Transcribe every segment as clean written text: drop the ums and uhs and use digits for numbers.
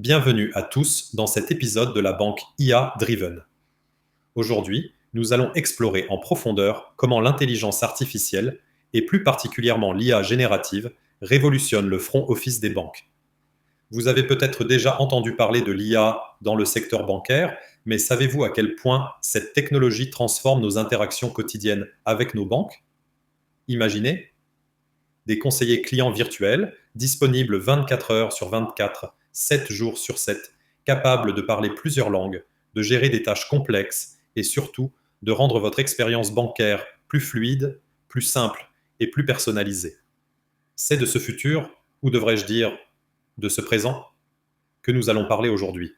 Bienvenue à tous dans cet épisode de la banque IA Driven. Aujourd'hui, nous allons explorer en profondeur comment l'intelligence artificielle, et plus particulièrement l'IA générative, révolutionne le front office des banques. Vous avez peut-être déjà entendu parler de l'IA dans le secteur bancaire, mais savez-vous à quel point cette technologie transforme nos interactions quotidiennes avec nos banques? Imaginez des conseillers clients virtuels, disponibles 24 heures sur 24, 7 jours sur 7, capables de parler plusieurs langues, de gérer des tâches complexes et surtout de rendre votre expérience bancaire plus fluide, plus simple et plus personnalisée. C'est de ce futur, ou devrais-je dire de ce présent, que nous allons parler aujourd'hui.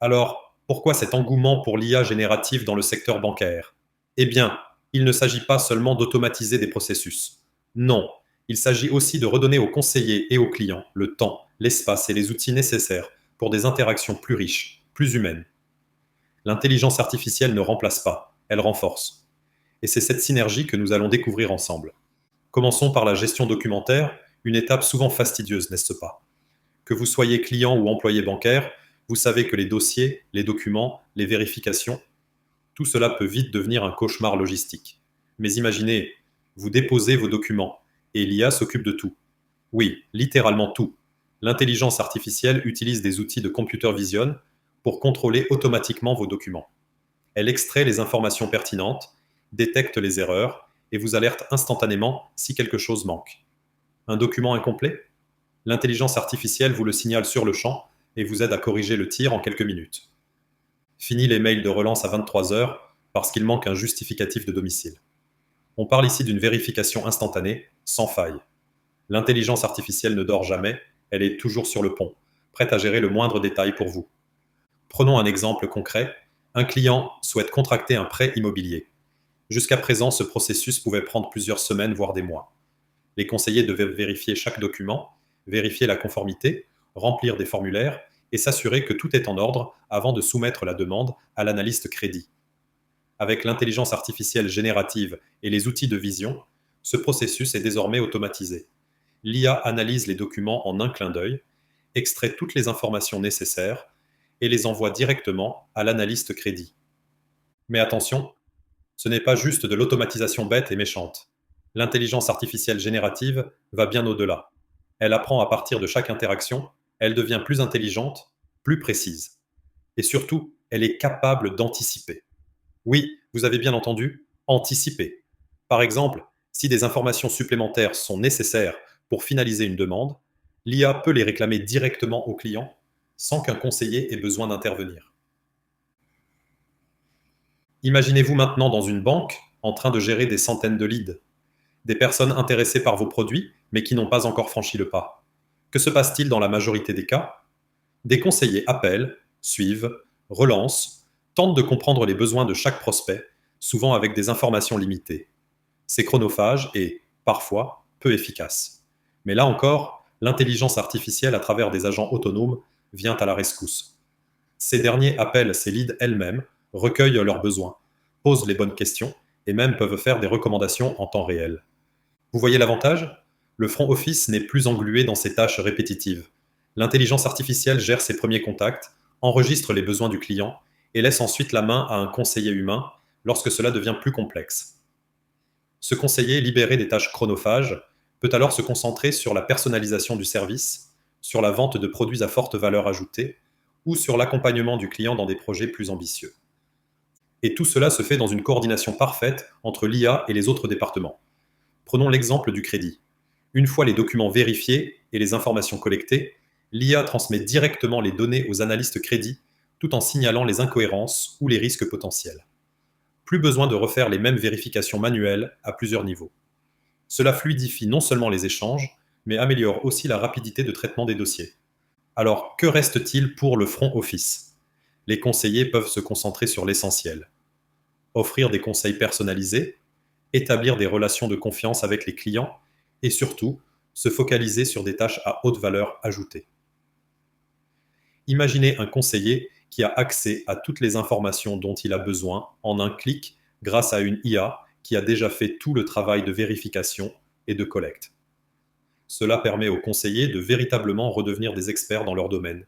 Alors, pourquoi cet engouement pour l'IA générative dans le secteur bancaire? Eh bien, il ne s'agit pas seulement d'automatiser des processus. Non, il s'agit aussi de redonner aux conseillers et aux clients le temps, l'espace et les outils nécessaires pour des interactions plus riches, plus humaines. L'intelligence artificielle ne remplace pas, elle renforce. Et c'est cette synergie que nous allons découvrir ensemble. Commençons par la gestion documentaire, une étape souvent fastidieuse, n'est-ce pas? Que vous soyez client ou employé bancaire, vous savez que les dossiers, les documents, les vérifications, tout cela peut vite devenir un cauchemar logistique. Mais imaginez, vous déposez vos documents et l'IA s'occupe de tout. Oui, littéralement tout. L'intelligence artificielle utilise des outils de computer vision pour contrôler automatiquement vos documents. Elle extrait les informations pertinentes, détecte les erreurs et vous alerte instantanément si quelque chose manque. Un document incomplet? L'intelligence artificielle vous le signale sur le champ et vous aide à corriger le tir en quelques minutes. Fini les mails de relance à 23 heures parce qu'il manque un justificatif de domicile. On parle ici d'une vérification instantanée, sans faille. L'intelligence artificielle ne dort jamais, elle est toujours sur le pont, prête à gérer le moindre détail pour vous. Prenons un exemple concret. Un client souhaite contracter un prêt immobilier. Jusqu'à présent, ce processus pouvait prendre plusieurs semaines, voire des mois. Les conseillers devaient vérifier chaque document, vérifier la conformité, remplir des formulaires et s'assurer que tout est en ordre avant de soumettre la demande à l'analyste crédit. Avec l'intelligence artificielle générative et les outils de vision, ce processus est désormais automatisé. L'IA analyse les documents en un clin d'œil, extrait toutes les informations nécessaires et les envoie directement à l'analyste crédit. Mais attention, ce n'est pas juste de l'automatisation bête et méchante. L'intelligence artificielle générative va bien au-delà. Elle apprend à partir de chaque interaction, elle devient plus intelligente, plus précise. Et surtout, elle est capable d'anticiper. Oui, vous avez bien entendu, anticiper. Par exemple, si des informations supplémentaires sont nécessaires pour finaliser une demande, l'IA peut les réclamer directement au client sans qu'un conseiller ait besoin d'intervenir. Imaginez-vous maintenant dans une banque en train de gérer des centaines de leads, des personnes intéressées par vos produits mais qui n'ont pas encore franchi le pas. Que se passe-t-il dans la majorité des cas? Des conseillers appellent, suivent, relancent, tentent de comprendre les besoins de chaque prospect, souvent avec des informations limitées. C'est chronophage et, parfois, peu efficace. Mais là encore, l'intelligence artificielle à travers des agents autonomes vient à la rescousse. Ces derniers appellent ces leads elles-mêmes, recueillent leurs besoins, posent les bonnes questions et même peuvent faire des recommandations en temps réel. Vous voyez l'avantage? Le front office n'est plus englué dans ses tâches répétitives. L'intelligence artificielle gère ses premiers contacts, enregistre les besoins du client et laisse ensuite la main à un conseiller humain lorsque cela devient plus complexe. Ce conseiller, libéré des tâches chronophages, peut alors se concentrer sur la personnalisation du service, sur la vente de produits à forte valeur ajoutée ou sur l'accompagnement du client dans des projets plus ambitieux. Et tout cela se fait dans une coordination parfaite entre l'IA et les autres départements. Prenons l'exemple du crédit. Une fois les documents vérifiés et les informations collectées, l'IA transmet directement les données aux analystes crédit tout en signalant les incohérences ou les risques potentiels. Plus besoin de refaire les mêmes vérifications manuelles à plusieurs niveaux. Cela fluidifie non seulement les échanges, mais améliore aussi la rapidité de traitement des dossiers. Alors, que reste-t-il pour le front office? Les conseillers peuvent se concentrer sur l'essentiel. Offrir des conseils personnalisés, établir des relations de confiance avec les clients et surtout, se focaliser sur des tâches à haute valeur ajoutée. Imaginez un conseiller qui a accès à toutes les informations dont il a besoin en un clic grâce à une IA qui a déjà fait tout le travail de vérification et de collecte. Cela permet aux conseillers de véritablement redevenir des experts dans leur domaine,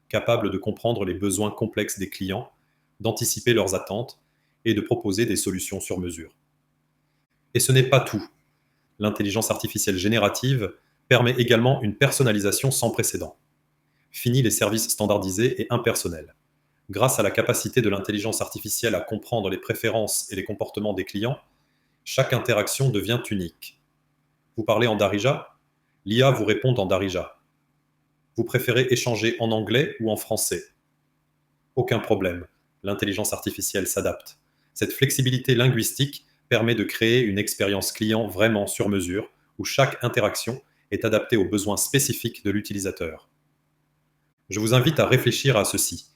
capable de comprendre les besoins complexes des clients, d'anticiper leurs attentes et de proposer des solutions sur mesure. Et ce n'est pas tout. L'intelligence artificielle générative permet également une personnalisation sans précédent. Fini les services standardisés et impersonnels. Grâce à la capacité de l'intelligence artificielle à comprendre les préférences et les comportements des clients, chaque interaction devient unique. Vous parlez en Darija? L'IA vous répond en Darija. Vous préférez échanger en anglais ou en français? Aucun problème, l'intelligence artificielle s'adapte. Cette flexibilité linguistique permet de créer une expérience client vraiment sur mesure, où chaque interaction est adaptée aux besoins spécifiques de l'utilisateur. Je vous invite à réfléchir à ceci.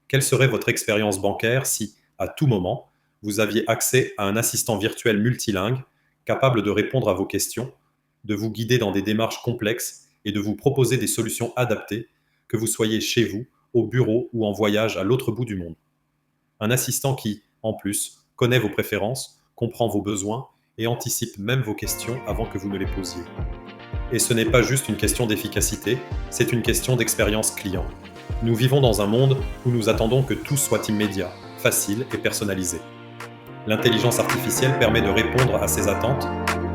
Quelle serait votre expérience bancaire si, à tout moment, vous aviez accès à un assistant virtuel multilingue, capable de répondre à vos questions, de vous guider dans des démarches complexes et de vous proposer des solutions adaptées, que vous soyez chez vous, au bureau ou en voyage à l'autre bout du monde. Un assistant qui, en plus, connaît vos préférences, comprend vos besoins et anticipe même vos questions avant que vous ne les posiez. Et ce n'est pas juste une question d'efficacité, c'est une question d'expérience client. Nous vivons dans un monde où nous attendons que tout soit immédiat, facile et personnalisé. L'intelligence artificielle permet de répondre à ces attentes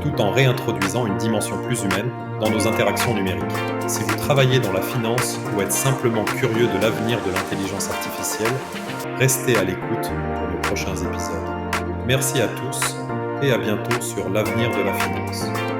tout en réintroduisant une dimension plus humaine dans nos interactions numériques. Si vous travaillez dans la finance ou êtes simplement curieux de l'avenir de l'intelligence artificielle, restez à l'écoute pour nos prochains épisodes. Merci à tous et à bientôt sur l'avenir de la finance.